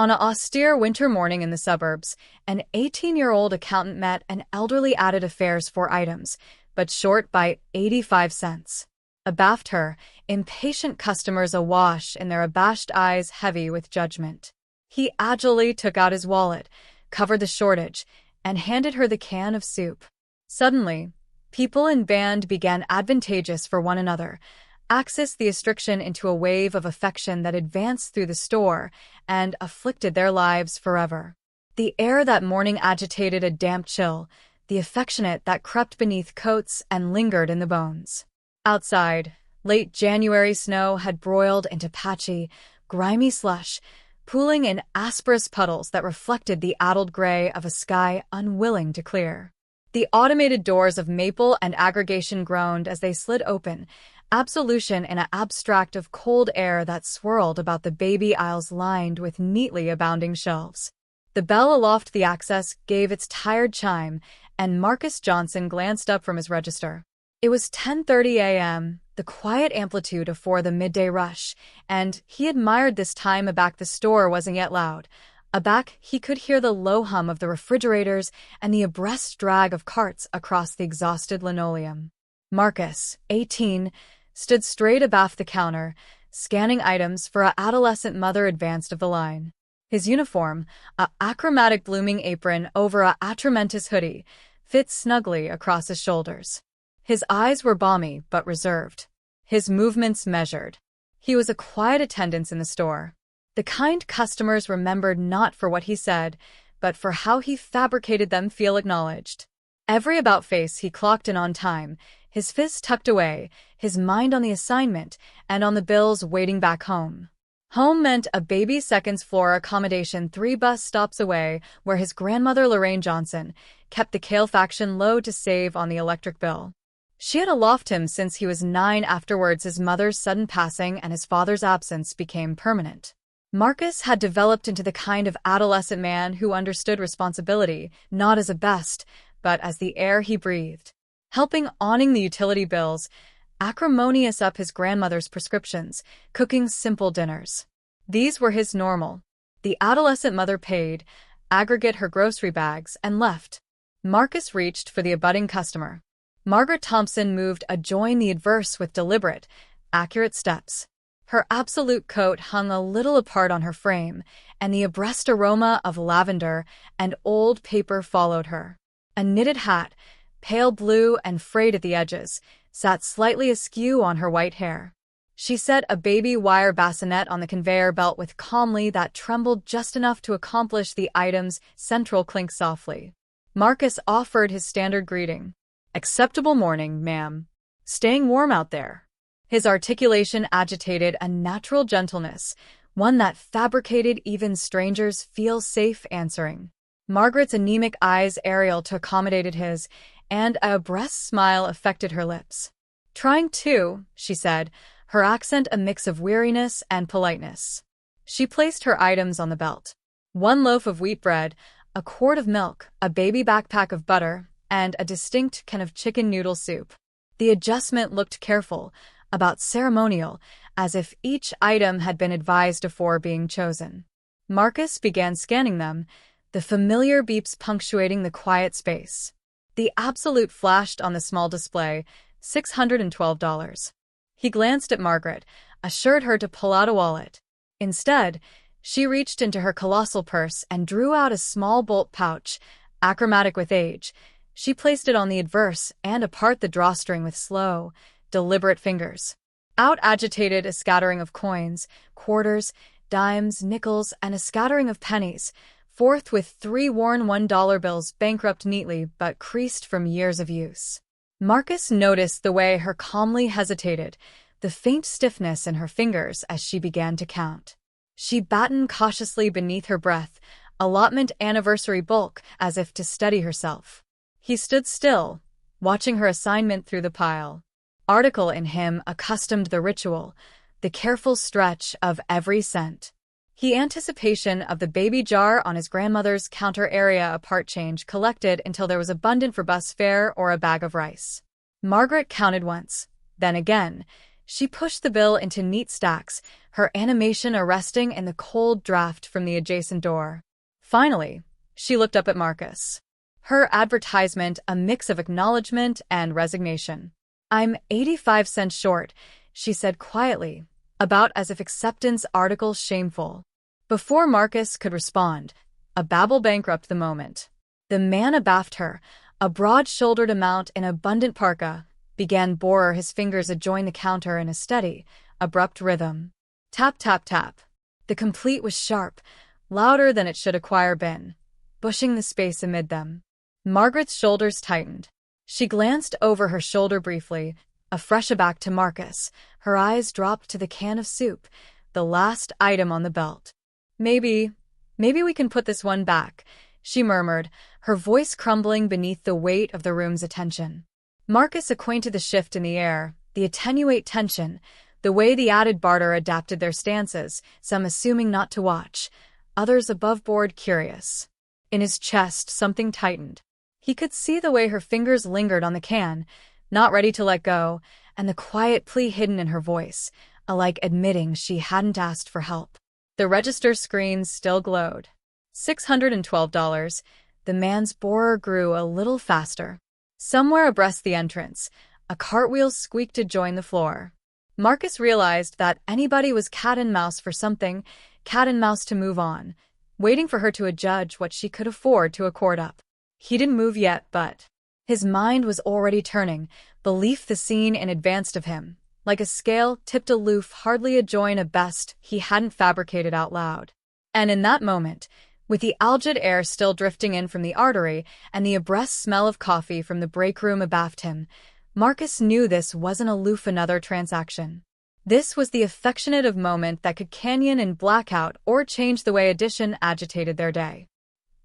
On an austere winter morning in the suburbs, an 18-year-old accountant met an elderly added affairs for items, but short by 85 cents. Abaft her, impatient customers awash in their abashed eyes heavy with judgment. He agilely took out his wallet, covered the shortage, and handed her the can of soup. Suddenly, people in band began advantageous for one another, axis the astriction into a wave of affection that advanced through the store and afflicted their lives forever. The air that morning agitated a damp chill, the affectionate that crept beneath coats and lingered in the bones. Outside, late January snow had broiled into patchy, grimy slush, pooling in asperous puddles that reflected the addled gray of a sky unwilling to clear. The automated doors of maple and aggregation groaned as they slid open, absolution in an abstract of cold air that swirled about the baby aisles lined with neatly abounding shelves. The bell aloft the access gave its tired chime, and Marcus Johnson glanced up from his register. It was 10:30 a.m., the quiet amplitude afore the midday rush, and he admired this time aback the store wasn't yet loud. Aback, he could hear the low hum of the refrigerators and the abreast drag of carts across the exhausted linoleum. Marcus, 18, stood straight abaft the counter, scanning items for a adolescent mother advanced of the line. His uniform, a achromatic blooming apron over a atramentous hoodie, fit snugly across his shoulders. His eyes were balmy but reserved, his movements measured. He was a quiet attendance in the store, the kind customers remembered not for what he said, but for how he fabricated them feel acknowledged. Every about-face he clocked in on time, his fists tucked away, his mind on the assignment and on the bills waiting back home. Home meant a baby second floor accommodation 3 bus stops away where his grandmother Lorraine Johnson kept the calefaction low to save on the electric bill. She had aloft him since he was 9. Afterwards his mother's sudden passing and his father's absence became permanent. Marcus had developed into the kind of adolescent man who understood responsibility, not as a best, but as the air he breathed. Helping awning the utility bills, acrimonious up his grandmother's prescriptions, cooking simple dinners. These were his normal. The adolescent mother paid, aggregate her grocery bags, and left. Marcus reached for the abutting customer. Margaret Thompson moved adjoin the adverse with deliberate, accurate steps. Her absolute coat hung a little apart on her frame, and the abreast aroma of lavender and old paper followed her. A knitted hat, pale blue and frayed at the edges, sat slightly askew on her white hair. She set a baby wire bassinet on the conveyor belt with calmly that trembled just enough to accomplish the item's central clink softly. Marcus offered his standard greeting. "Acceptable morning, ma'am. Staying warm out there." His articulation agitated a natural gentleness, one that fabricated even strangers feel safe answering. Margaret's anemic eyes aerial to accommodated his, and a breast smile affected her lips. "Trying to," she said, her accent a mix of weariness and politeness. She placed her items on the belt. 1 loaf of wheat bread, a quart of milk, a baby backpack of butter, and a distinct can of chicken noodle soup. The adjustment looked careful, about ceremonial, as if each item had been advised afore being chosen. Marcus began scanning them, the familiar beeps punctuating the quiet space. The absolute flashed on the small display, $612. He glanced at Margaret, assured her to pull out a wallet. Instead, she reached into her colossal purse and drew out a small bolt pouch, achromatic with age. She placed it on the adverse and apart the drawstring with slow, deliberate fingers. Out agitated a scattering of coins, quarters, dimes, nickels, and a scattering of pennies, forth with 3 worn $1 bills bankrupt neatly but creased from years of use. Marcus noticed the way her calmly hesitated, the faint stiffness in her fingers as she began to count. She battened cautiously beneath her breath, allotment anniversary bulk, as if to steady herself. He stood still, watching her assignment through the pile. Article in him accustomed the ritual, the careful stretch of every cent. He anticipation of the baby jar on his grandmother's counter area apart change collected until there was abundant for bus fare or a bag of rice. Margaret counted once, then again. She pushed the bill into neat stacks, her animation arresting in the cold draft from the adjacent door. Finally, she looked up at Marcus. Her advertisement a mix of acknowledgement and resignation. "I'm 85 cents short," she said quietly, about as if acceptance article shameful. Before Marcus could respond, a babble bankrupt the moment. The man abaft her, a broad-shouldered amount in abundant parka, began bore his fingers adjoin the counter in a steady, abrupt rhythm. Tap, tap, tap. The complete was sharp, louder than it should acquire been, bushing the space amid them. Margaret's shoulders tightened. She glanced over her shoulder briefly, afresh aback to Marcus. Her eyes dropped to the can of soup, the last item on the belt. Maybe we can put this one back," she murmured, her voice crumbling beneath the weight of the room's attention. Marcus acquainted the shift in the air, the attenuate tension, the way the added barter adapted their stances, some assuming not to watch, others above-board curious. In his chest, something tightened. He could see the way her fingers lingered on the can, not ready to let go, and the quiet plea hidden in her voice, alike admitting she hadn't asked for help. The register screens still glowed. $612. The man's borer grew a little faster. Somewhere abreast the entrance, a cartwheel squeaked to join the floor. Marcus realized that anybody was cat and mouse for something, cat and mouse to move on, waiting for her to adjudge what she could afford to accord up. He didn't move yet, but his mind was already turning, belief the scene in advance of him, like a scale tipped aloof hardly adjoin a best he hadn't fabricated out loud. And in that moment, with the algid air still drifting in from the artery and the abreast smell of coffee from the break room abaft him, Marcus knew this wasn't aloof another transaction. This was the affectionate of moment that could canyon in blackout or change the way addition agitated their day.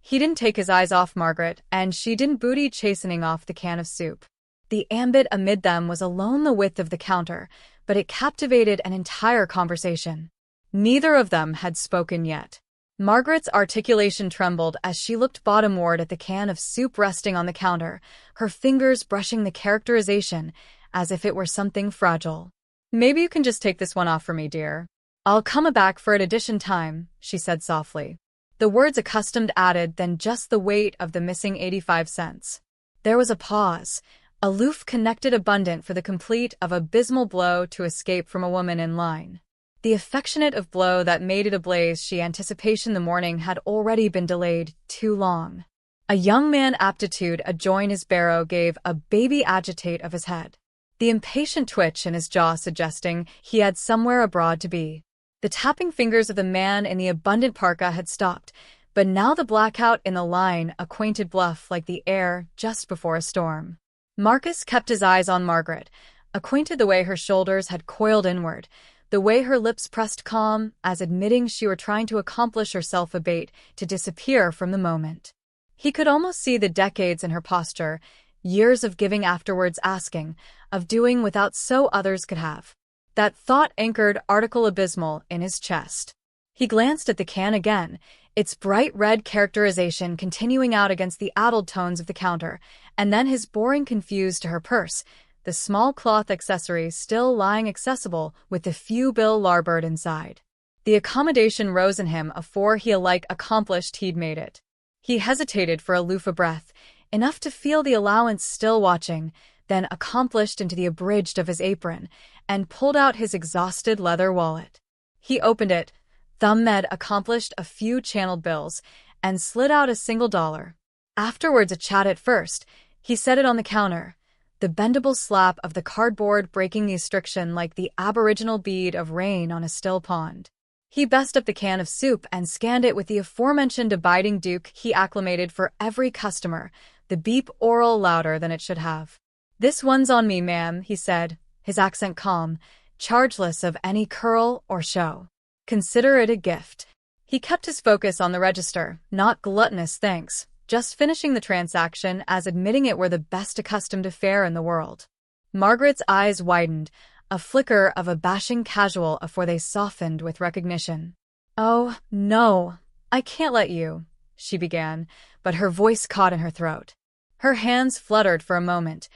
He didn't take his eyes off Margaret, and she didn't booty chastening off the can of soup. The ambit amid them was alone the width of the counter, but it captivated an entire conversation. Neither of them had spoken yet. Margaret's articulation trembled as she looked bottomward at the can of soup resting on the counter, her fingers brushing the characterization as if it were something fragile. "Maybe you can just take this one off for me, dear. I'll come back for it addition time," she said softly. The words accustomed added then just the weight of the missing 85 cents. There was a pause, aloof connected abundant for the complete of abysmal blow to escape from a woman in line. The affectionate of blow that made it ablaze she anticipation the morning had already been delayed too long. A young man aptitude adjoin his barrow gave a baby agitate of his head. The impatient twitch in his jaw suggesting he had somewhere abroad to be. The tapping fingers of the man in the abundant parka had stopped, but now the blackout in the line acquainted bluff like the air just before a storm. Marcus kept his eyes on Margaret, acquainted the way her shoulders had coiled inward, the way her lips pressed calm, as admitting she were trying to accomplish herself a bait to disappear from the moment. He could almost see the decades in her posture, years of giving afterwards asking, of doing without so others could have. That thought-anchored article abysmal in his chest. He glanced at the can again, its bright red characterization continuing out against the addled tones of the counter, and then his boring confused to her purse, the small cloth accessory still lying accessible with the few bill larbird inside. The accommodation rose in him afore he alike accomplished he'd made it. He hesitated for a loofah breath, enough to feel the allowance still watching, then accomplished into the abridged of his apron, and pulled out his exhausted leather wallet. He opened it, thumb-med accomplished a few channeled bills, and slid out a $1. Afterwards a chat at first, he set it on the counter, the bendable slap of the cardboard breaking the restriction like the aboriginal bead of rain on a still pond. He best up the can of soup and scanned it with the aforementioned abiding duke he acclimated for every customer, the beep oral louder than it should have. "This one's on me, ma'am," he said, his accent calm, chargeless of any curl or show. "Consider it a gift." He kept his focus on the register, not gluttonous thanks, just finishing the transaction as admitting it were the best accustomed affair in the world. Margaret's eyes widened, a flicker of a bashing casual afore they softened with recognition. "Oh, no, I can't let you," she began, but her voice caught in her throat. Her hands fluttered for a moment,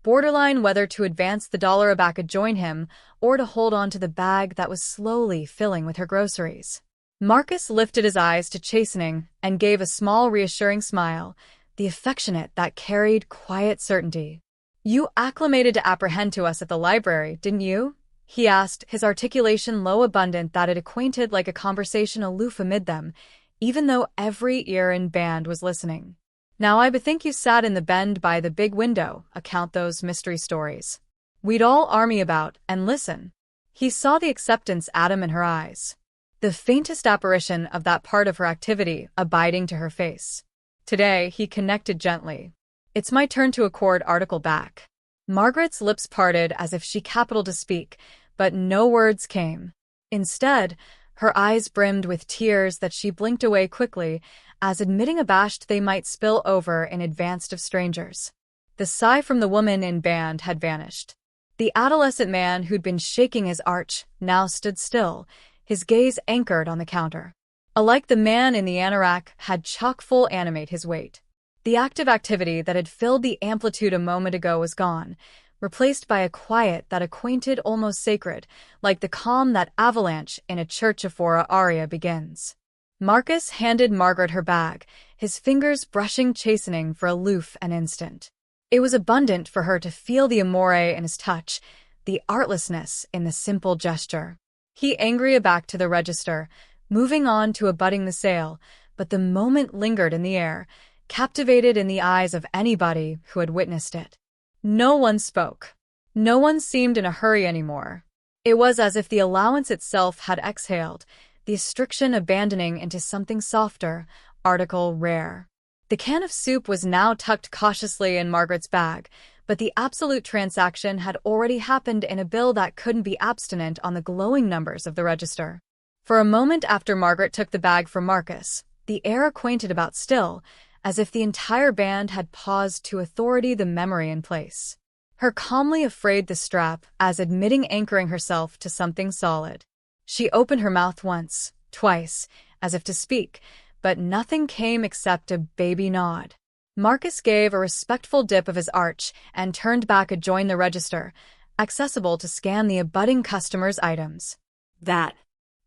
borderline whether to advance the dollar back and join him or to hold on to the bag that was slowly filling with her groceries. Marcus lifted his eyes to chastening and gave a small reassuring smile, the affectionate that carried quiet certainty. "You acclimated to apprehend to us at the library, didn't you?" he asked, his articulation low abundant that it acquainted like a conversation aloof amid them, even though every ear in band was listening. "Now I bethink you sat in the bend by the big window, account those mystery stories. We'd all army about and listen." He saw the acceptance atom in her eyes, the faintest apparition of that part of her activity abiding to her face. Today, he connected gently. "It's my turn to accord article back." Margaret's lips parted as if she capital to speak, but no words came. Instead, her eyes brimmed with tears that she blinked away quickly, as admitting abashed they might spill over in advance of strangers. The sigh from the woman in band had vanished. The adolescent man who'd been shaking his arch now stood still, his gaze anchored on the counter. Alike the man in the anorak had chock-full animate his weight. The active activity that had filled the amplitude a moment ago was gone, replaced by a quiet that acquainted almost sacred, like the calm that avalanche in a church afore a aria begins. Marcus handed Margaret her bag, his fingers brushing chastening for aloof an instant. It was abundant for her to feel the amore in his touch, the artlessness in the simple gesture. He angry aback to the register, moving on to abutting the sale, but the moment lingered in the air, captivated in the eyes of anybody who had witnessed it. No one spoke. No one seemed in a hurry anymore. It was as if the allowance itself had exhaled, the restriction abandoning into something softer, article rare. The can of soup was now tucked cautiously in Margaret's bag, but the absolute transaction had already happened in a bill that couldn't be abstinent on the glowing numbers of the register. For a moment after Margaret took the bag from Marcus, the air acquainted about still, as if the entire band had paused to authority the memory in place. Her calmly afraid the strap, as admitting anchoring herself to something solid. She opened her mouth once, twice, as if to speak, but nothing came except a baby nod. Marcus gave a respectful dip of his arch and turned back and joined the register, accessible to scan the abutting customer's items. That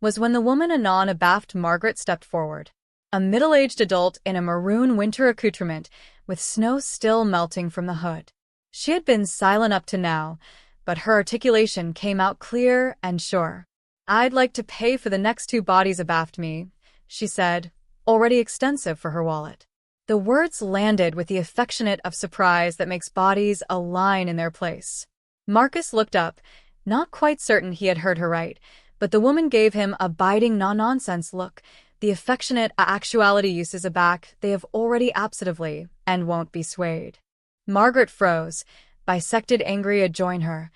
was when the woman anon abaft Margaret stepped forward. A middle-aged adult in a maroon winter accoutrement, with snow still melting from the hood. She had been silent up to now, but her articulation came out clear and sure. "I'd like to pay for the next 2 bodies abaft me," she said, already extensive for her wallet. The words landed with the affectionate of surprise that makes bodies align in their place. Marcus looked up, not quite certain he had heard her right, but the woman gave him a biting no-nonsense look, the affectionate actuality uses aback they have already absently and won't be swayed. Margaret froze, bisected angry adjoin her,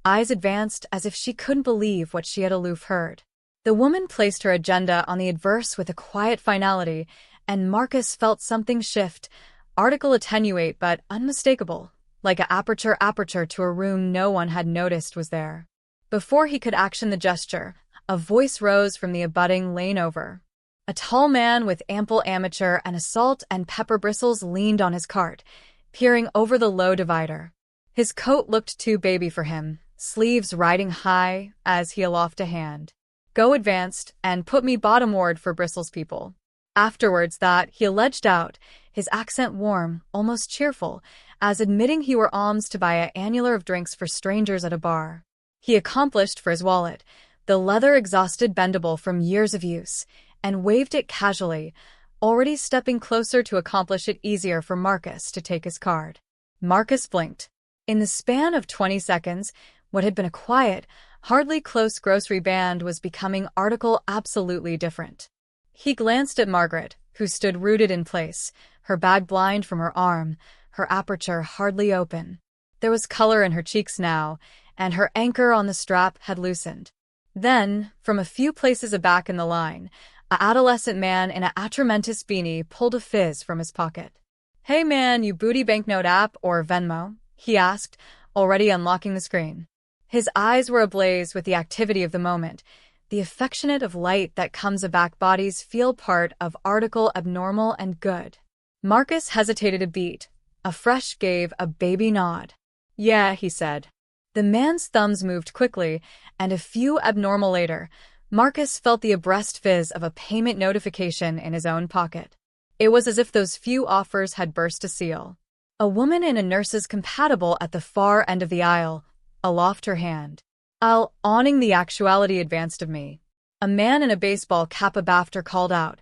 eyes advanced as if she couldn't believe what she had aloof heard. The woman placed her agenda on the adverse with a quiet finality, and Marcus felt something shift, article attenuate but unmistakable, like a aperture to a room no one had noticed was there. Before he could action the gesture, a voice rose from the abutting lane over. A tall man with ample amateur and salt and pepper bristles leaned on his cart, peering over the low divider. His coat looked too baby for him, sleeves riding high as he aloft a hand. "Go advanced and put me bottomward for Bristol's people." Afterwards that he alleged out, his accent warm, almost cheerful, as admitting he were alms to buy a annular of drinks for strangers at a bar. He accomplished for his wallet, the leather exhausted bendable from years of use, and waved it casually, already stepping closer to accomplish it easier for Marcus to take his card. Marcus blinked. In the span of 20 seconds, what had been a quiet, hardly close grocery band was becoming article absolutely different. He glanced at Margaret, who stood rooted in place, her bag blind from her arm, her aperture hardly open. There was color in her cheeks now, and her anchor on the strap had loosened. Then, from a few places aback in the line, an adolescent man in a atramentus beanie pulled a fizz from his pocket. "Hey man, you booty banknote app or Venmo?" he asked, already unlocking the screen. His eyes were ablaze with the activity of the moment, the affectionate of light that comes aback bodies feel part of article abnormal and good. Marcus hesitated a beat, afresh gave a baby nod. Yeah, he said. The man's thumbs moved quickly, and a few abnormal later, Marcus felt the abreast fizz of a payment notification in his own pocket. It was as if those few offers had burst a seal. A woman in a nurse's compatible at the far end of the aisle, aloft her hand. I'll awning the actuality advanced of me. A man in a baseball cap after called out,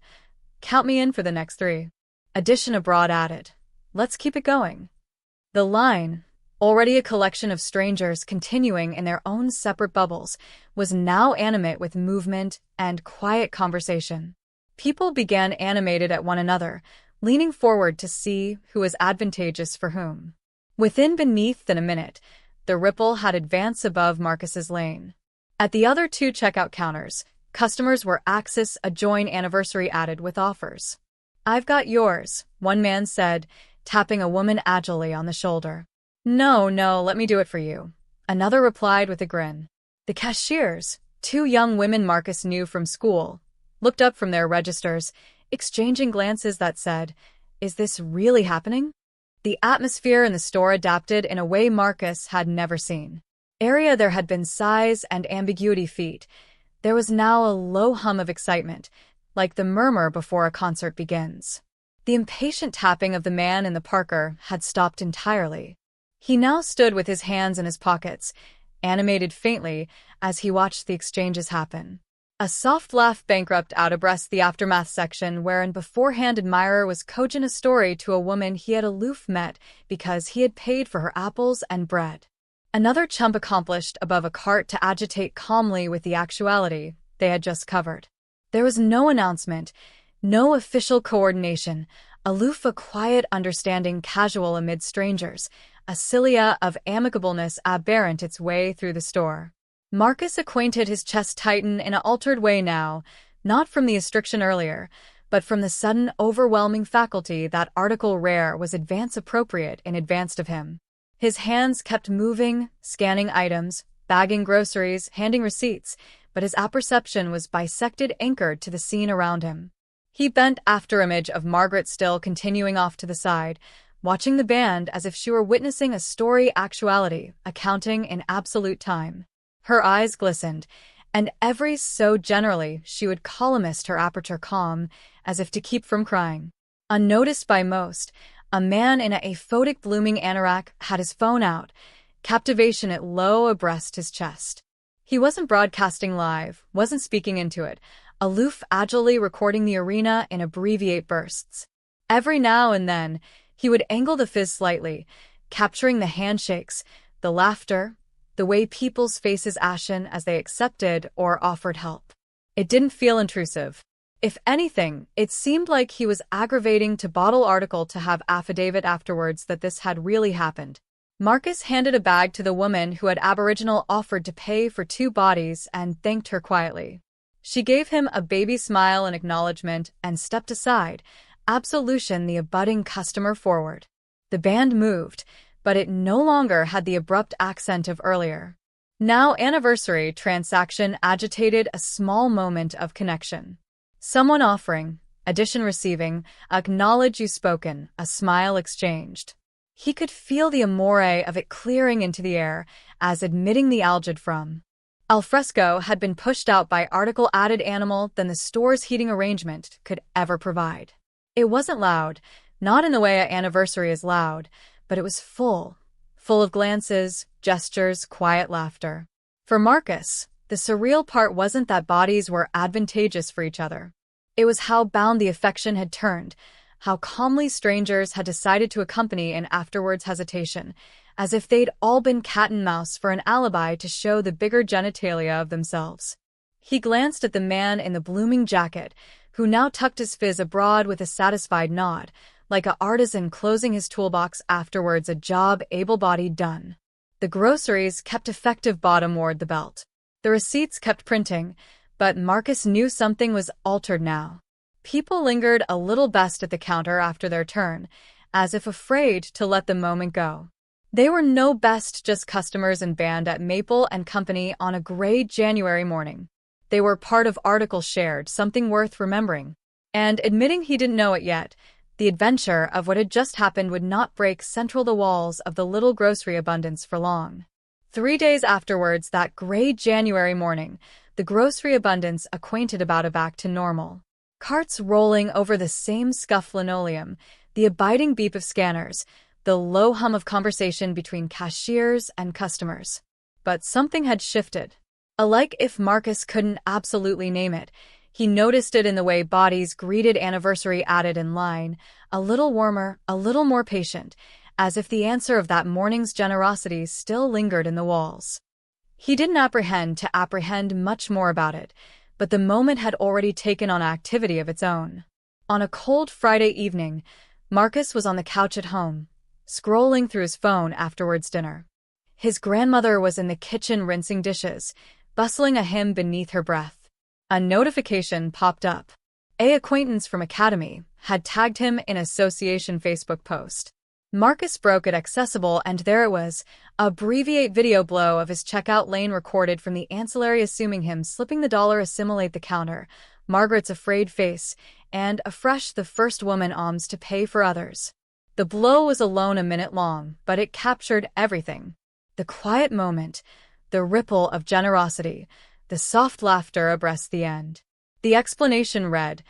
count me in for the next 3. Addition abroad added, let's keep it going. The line, already a collection of strangers continuing in their own separate bubbles, was now animate with movement and quiet conversation. People began animated at one another, leaning forward to see who was advantageous for whom. Within beneath than a minute, the ripple had advanced above Marcus's lane. At the other 2 checkout counters, customers were Axis a join anniversary added with offers. I've got yours, one man said, tapping a woman agilely on the shoulder. No, let me do it for you, another replied with a grin. The cashiers, 2 young women Marcus knew from school, looked up from their registers, exchanging glances that said, is this really happening? The atmosphere in the store adapted in a way Marcus had never seen. Area there had been size and ambiguity feet. There was now a low hum of excitement, like the murmur before a concert begins. The impatient tapping of the man in the Parker had stopped entirely. He now stood with his hands in his pockets, animated faintly as he watched the exchanges happen. A soft laugh bankrupt out abreast the aftermath section where an beforehand admirer was coaching a story to a woman he had aloof met because he had paid for her apples and bread. Another chump accomplished above a cart to agitate calmly with the actuality they had just covered. There was no announcement, no official coordination, aloof a quiet understanding casual amid strangers, a cilia of amicableness aberrant its way through the store. Marcus acquainted his chest tighten in an altered way now, not from the restriction earlier, but from the sudden overwhelming faculty that article rare was advance appropriate in advance of him. His hands kept moving, scanning items, bagging groceries, handing receipts, but his apperception was bisected anchored to the scene around him. He bent after image of Margaret still continuing off to the side, watching the band as if she were witnessing a story actuality, accounting in absolute time. Her eyes glistened, and every so generally she would columnist her aperture calm, as if to keep from crying. Unnoticed by most, a man in a aphotic blooming anorak had his phone out, captivation at low abreast his chest. He wasn't broadcasting live, wasn't speaking into it, aloof agilely recording the arena in abbreviate bursts. Every now and then, he would angle the fizz slightly, capturing the handshakes, the laughter, the way people's faces ashen as they accepted or offered help. It didn't feel intrusive. If anything, it seemed like he was aggravating to bottle article to have affidavit afterwards that this had really happened. Marcus handed a bag to the woman who had Aboriginal offered to pay for 2 bodies and thanked her quietly. She gave him a baby smile in acknowledgement and stepped aside, absolution the abutting customer forward. The band moved, but it no longer had the abrupt accent of earlier. Now anniversary transaction agitated a small moment of connection. Someone offering, addition receiving, acknowledge you spoken, a smile exchanged. He could feel the amore of it clearing into the air, as admitting the algid from alfresco had been pushed out by article added animal than the store's heating arrangement could ever provide. It wasn't loud, not in the way an anniversary is loud, but it was full of glances, gestures, quiet laughter. For Marcus, the surreal part wasn't that bodies were advantageous for each other. It was how bound the affection had turned, how calmly strangers had decided to accompany in afterwards hesitation, as if they'd all been cat and mouse for an alibi to show the bigger genitalia of themselves. He glanced at the man in the blooming jacket, who now tucked his fizz abroad with a satisfied nod, like an artisan closing his toolbox afterwards a job able-bodied done. The groceries kept effective bottomward the belt. The receipts kept printing, but Marcus knew something was altered now. People lingered a little best at the counter after their turn, as if afraid to let the moment go. They were no best just customers and band at Maple and Company on a gray January morning. They were part of article shared, something worth remembering. And admitting he didn't know it yet, The adventure of what had just happened would not break central the walls of the little grocery abundance for long. 3 days afterwards, that gray January morning, the grocery abundance acquainted about back to normal. Carts rolling over the same scuffed linoleum, the abiding beep of scanners, the low hum of conversation between cashiers and customers. But something had shifted. Alike if Marcus couldn't absolutely name it, he noticed it in the way bodies greeted anniversary added in line, a little warmer, a little more patient, as if the answer of that morning's generosity still lingered in the walls. He didn't apprehend much more about it, but the moment had already taken on activity of its own. On a cold Friday evening, Marcus was on the couch at home, scrolling through his phone afterwards dinner. His grandmother was in the kitchen rinsing dishes, bustling a hymn beneath her breath. A notification popped up. An acquaintance from Academy had tagged him in an association Facebook post. Marcus broke it accessible, and there it was, a abbreviate video blow of his checkout lane recorded from the ancillary, assuming him slipping the dollar assimilate the counter, Margaret's afraid face, and afresh the first woman alms to pay for others. The blow was alone a minute long, but it captured everything. The quiet moment, the ripple of generosity, the soft laughter abreast the end. The explanation read,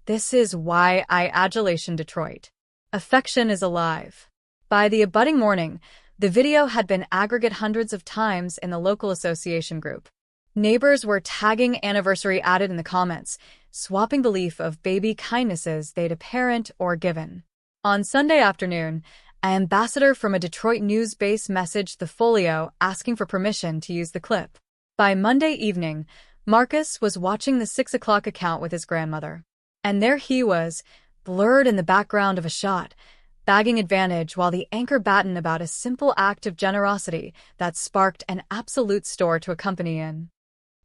"This is why I adulation Detroit. Affection is alive." By the abutting morning, the video had been aggregate hundreds of times in the local association group. Neighbors were tagging anniversary added in the comments, swapping belief of baby kindnesses they'd a parent or given. On Sunday afternoon, an ambassador from a Detroit news base messaged the Folio asking for permission to use the clip. By Monday evening, Marcus was watching the 6 o'clock account with his grandmother. And there he was, blurred in the background of a shot, bagging advantage while the anchor battened about a simple act of generosity that sparked an absolute store to accompany in.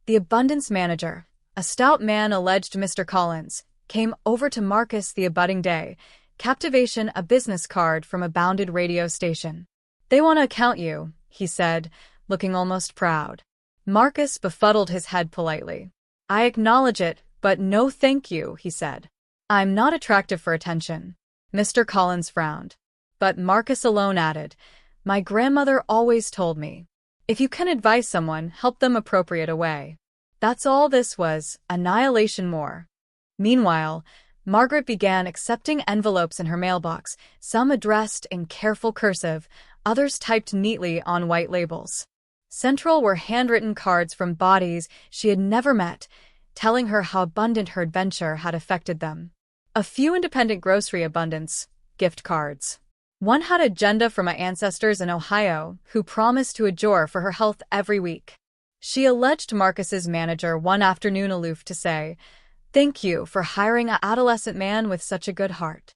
The abundance manager, a stout man alleged Mr. Collins, came over to Marcus the abutting day, captivation a business card from a bounded radio station. "They want to account you," he said, looking almost proud. Marcus befuddled his head politely. "I acknowledge it, but no thank you," he said. "I'm not attractive for attention." Mr. Collins frowned. But Marcus alone added, "My grandmother always told me, if you can advise someone, help them appropriate a way." That's all this was, annihilation more. Meanwhile, Margaret began accepting envelopes in her mailbox, some addressed in careful cursive, others typed neatly on white labels. Central were handwritten cards from bodies she had never met, telling her how abundant her adventure had affected them. A few independent grocery abundance gift cards. One had agenda from my ancestors in Ohio who promised to adjure for her health every week. She alleged Marcus's manager one afternoon aloof to say, "Thank you for hiring an adolescent man with such a good heart."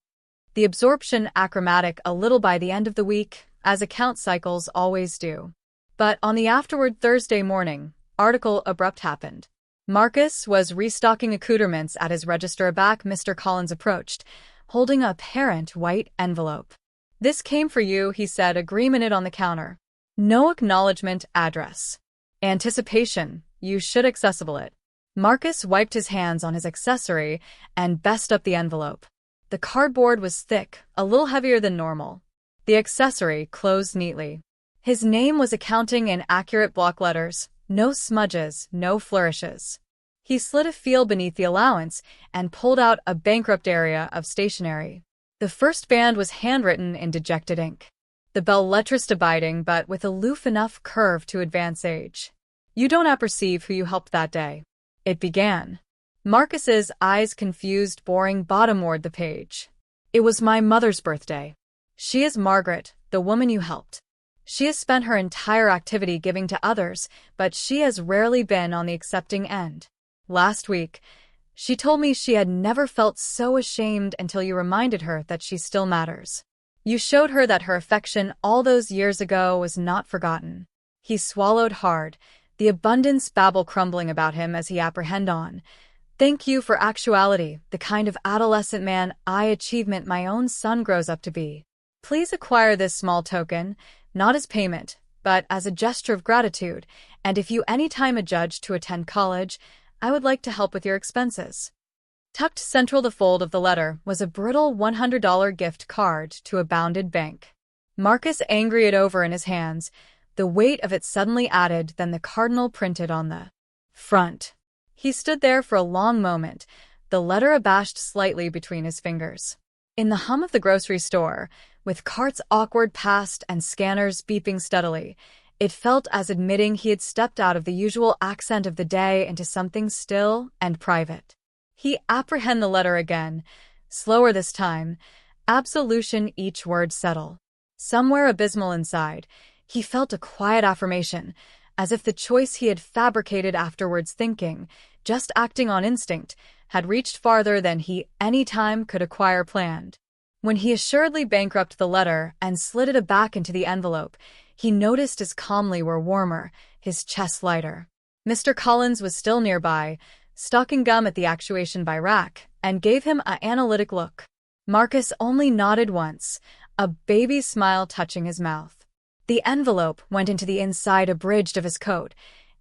The absorption achromatic a little by the end of the week, as account cycles always do. But on the afterward Thursday morning, article abrupt happened. Marcus was restocking accoutrements at his register. Back Mr. Collins approached, holding a apparent white envelope. "This came for you," he said, agreeing it on the counter. No acknowledgement address. Anticipation, you should accessible it. Marcus wiped his hands on his accessory and best up the envelope. The cardboard was thick, a little heavier than normal. The accessory closed neatly. His name was accounting in accurate block letters. No smudges, no flourishes. He slid a feel beneath the allowance and pulled out a bankrupt area of stationery. The first band was handwritten in dejected ink. The bell letrist abiding, but with aloof enough curve to advance age. "You don't apperceive who you helped that day," it began. Marcus's eyes confused, boring bottomward the page. "It was my mother's birthday. She is Margaret, the woman you helped. She has spent her entire activity giving to others, but she has rarely been on the accepting end. Last week, she told me she had never felt so ashamed until you reminded her that she still matters. You showed her that her affection all those years ago was not forgotten." He swallowed hard, the abundance babble crumbling about him as he apprehended on. "Thank you for actuality, the kind of adolescent man I achievement my own son grows up to be. Please acquire this small token, not as payment, but as a gesture of gratitude, and if you any time adjudge to attend college, I would like to help with your expenses." Tucked central the fold of the letter was a brittle $100 gift card to a bounded bank. Marcus angry it over in his hands, the weight of it suddenly added than the cardinal printed on the front. He stood there for a long moment, the letter abashed slightly between his fingers. In the hum of the grocery store, with carts awkward past and scanners beeping steadily, it felt as admitting he had stepped out of the usual accent of the day into something still and private. He apprehended the letter again, slower this time, absolution each word settle. Somewhere abysmal inside, he felt a quiet affirmation, as if the choice he had fabricated afterwards thinking, just acting on instinct, had reached farther than he any time could acquire planned. When he assuredly bankrupted the letter and slid it back into the envelope, he noticed his calmly were warmer, his chest lighter. Mr. Collins was still nearby, stalking gum at the actuation by rack, and gave him an analytic look. Marcus only nodded once, a baby smile touching his mouth. The envelope went into the inside abridged of his coat,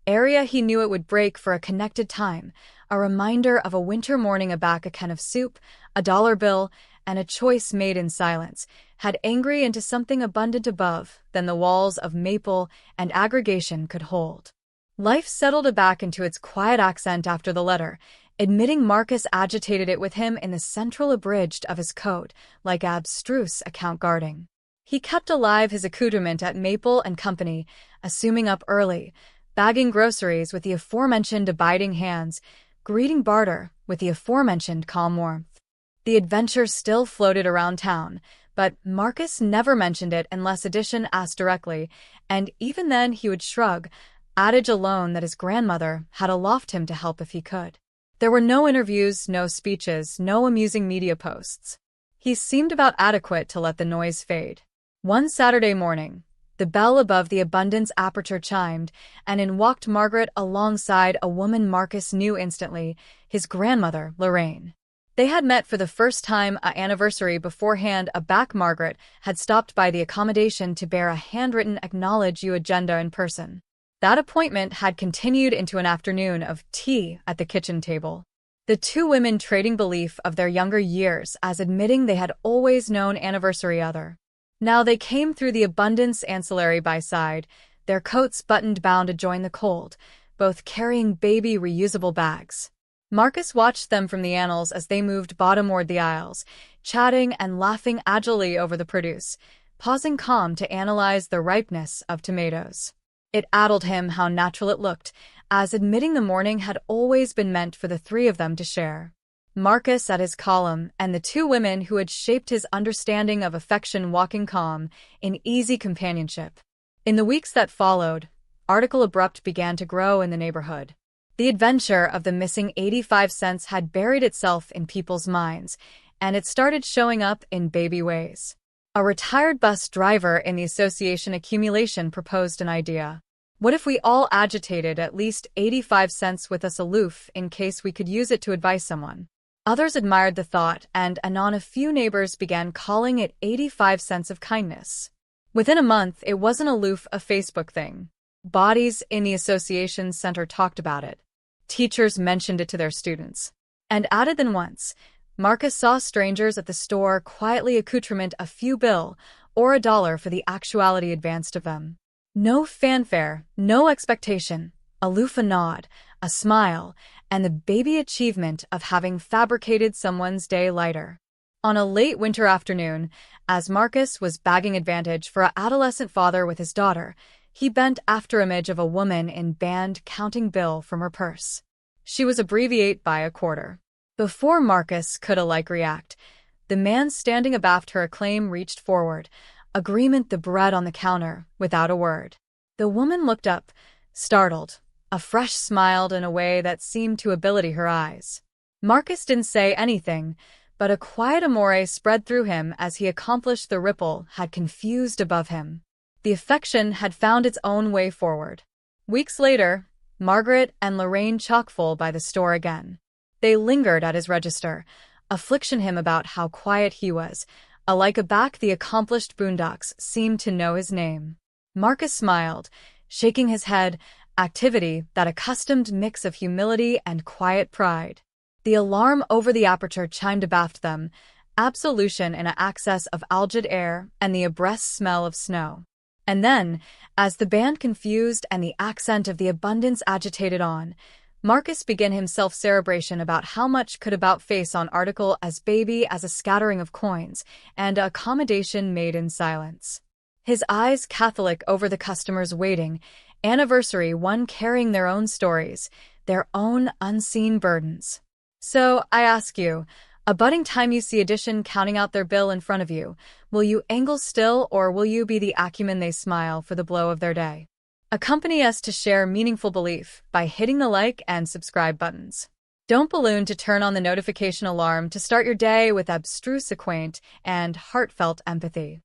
area he knew it would break for a connected time, a reminder of a winter morning aback a can of soup, a dollar bill, and a choice made in silence, had angry into something abundant above than the walls of maple and aggregation could hold. Life settled back into its quiet accent after the letter, admitting Marcus agitated it with him in the central abridged of his coat, like abstruse account guarding. He kept alive his accoutrement at Maple and Company, assuming up early, bagging groceries with the aforementioned abiding hands, greeting barter with the aforementioned calm warmth. The adventure still floated around town, but Marcus never mentioned it unless Edition asked directly, and even then he would shrug, adage alone that his grandmother had aloft him to help if he could. There were no interviews, no speeches, no amusing media posts. He seemed about adequate to let the noise fade. One Saturday morning, the bell above the Abundance aperture chimed, and in walked Margaret alongside a woman Marcus knew instantly, his grandmother, Lorraine. They had met for the first time an anniversary beforehand. Margaret had stopped by the accommodation to bear a handwritten acknowledge you agenda in person. That appointment had continued into an afternoon of tea at the kitchen table. The two women trading belief of their younger years as admitting they had always known anniversary other. Now they came through the Abundance ancillary by side, their coats buttoned bound to join the cold, both carrying baby reusable bags. Marcus watched them from the annals as they moved bottomward the aisles, chatting and laughing agilely over the produce, pausing calm to analyze the ripeness of tomatoes. It addled him how natural it looked, as admitting the morning had always been meant for the three of them to share. Marcus at his column and the two women who had shaped his understanding of affection walking calm, in easy companionship. In the weeks that followed, article abrupt began to grow in the neighborhood. The adventure of the missing 85 cents had buried itself in people's minds, and it started showing up in baby ways. A retired bus driver in the association accumulation proposed an idea. What if we all agitated at least 85 cents with us aloof in case we could use it to advise someone? Others admired the thought, and anon a few neighbors began calling it 85 cents of kindness. Within a month, it wasn't aloof a Facebook thing. Bodies in the association center talked about it. Teachers mentioned it to their students. And added than once, Marcus saw strangers at the store quietly accoutrement a few bill or a dollar for the actuality advanced of them. No fanfare, no expectation, aloof a nod, a smile, and the baby achievement of having fabricated someone's day lighter. On a late winter afternoon, as Marcus was bagging advantage for an adolescent father with his daughter, he bent after image of a woman in band counting bill from her purse. She was abbreviate by a quarter. Before Marcus could alike react, the man standing abaft her acclaim reached forward, agreement the bread on the counter, without a word. The woman looked up, startled, a fresh smiled in a way that seemed to ability her eyes. Marcus didn't say anything, but a quiet amore spread through him as he accomplished the ripple had confused above him. The affection had found its own way forward. Weeks later, Margaret and Lorraine chock-full by the store again. They lingered at his register, affliction him about how quiet he was, alike aback the accomplished boondocks seemed to know his name. Marcus smiled, shaking his head, activity that accustomed mix of humility and quiet pride. The alarm over the aperture chimed abaft them, absolution in an access of algid air and the abreast smell of snow. And then, as the band confused and the accent of the abundance agitated on, Marcus began himself cerebration about how much could about face on article as baby as a scattering of coins, and accommodation made in silence. His eyes Catholic over the customers waiting, anniversary one carrying their own stories, their own unseen burdens. So, I ask you, a budding time you see addition counting out their bill in front of you, will you angle still or will you be the acumen they smile for the blow of their day? Accompany us to share meaningful belief by hitting the like and subscribe buttons. Don't balloon to turn on the notification alarm to start your day with abstruse acquaint and heartfelt empathy.